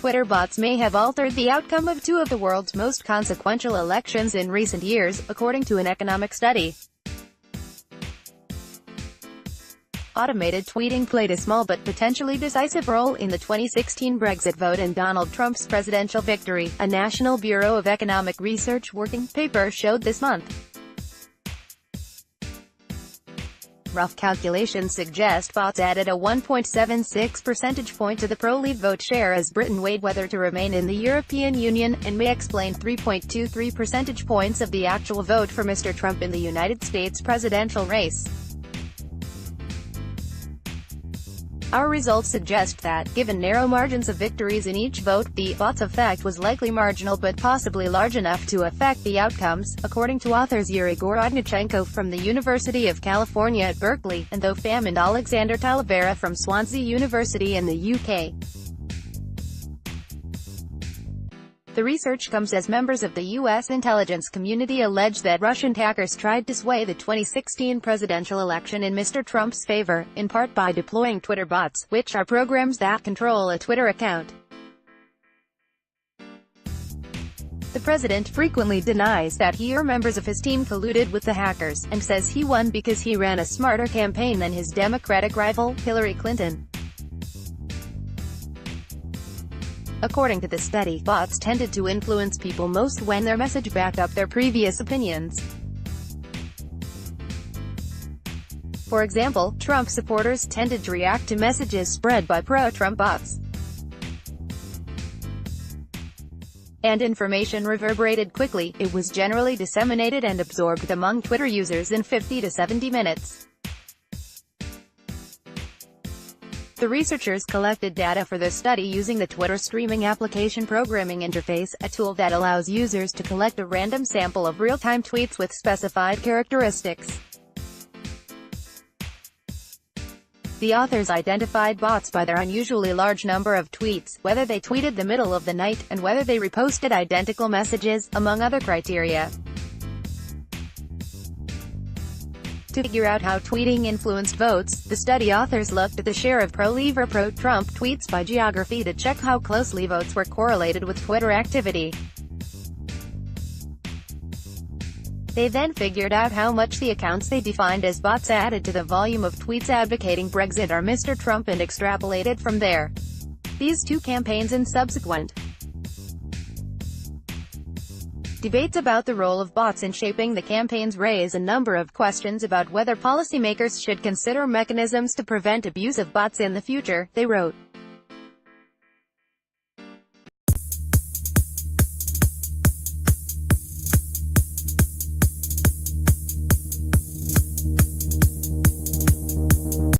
Twitter bots may have altered the outcome of two of the world's most consequential elections in recent years, according to an economic study. Automated tweeting played a small but potentially decisive role in the 2016 Brexit vote and Donald Trump's presidential victory, a National Bureau of Economic Research working paper showed this month. Rough calculations suggest bots added a 1.76 percentage point to the pro-Leave vote share as Britain weighed whether to remain in the European Union, and may explain 3.23 percentage points of the actual vote for Mr. Trump in the United States presidential race. Our results suggest that, given narrow margins of victories in each vote, the bots' effect was likely marginal but possibly large enough to affect the outcomes, according to authors Yuri Gorodnichenko from the University of California at Berkeley, and Though Pham and Alexander Talavera from Swansea University in the UK. The research comes as members of the U.S. intelligence community allege that Russian hackers tried to sway the 2016 presidential election in Mr. Trump's favor, in part by deploying Twitter bots, which are programs that control a Twitter account. The president frequently denies that he or members of his team colluded with the hackers, and says he won because he ran a smarter campaign than his Democratic rival, Hillary Clinton. According to the study, bots tended to influence people most when their message backed up their previous opinions. For example, Trump supporters tended to react to messages spread by pro-Trump bots. And information reverberated quickly. It was generally disseminated and absorbed among Twitter users in 50 to 70 minutes. The researchers collected data for the study using the Twitter streaming application programming interface, a tool that allows users to collect a random sample of real-time tweets with specified characteristics. The authors identified bots by their unusually large number of tweets, whether they tweeted the middle of the night, and whether they reposted identical messages, among other criteria. To figure out how tweeting influenced votes, the study authors looked at the share of pro-Leave or pro-Trump tweets by geography to check how closely votes were correlated with Twitter activity. They then figured out how much the accounts they defined as bots added to the volume of tweets advocating Brexit or Mr. Trump and extrapolated from there. These two campaigns and subsequent debates about the role of bots in shaping the campaigns raise a number of questions about whether policymakers should consider mechanisms to prevent abuse of bots in the future, they wrote.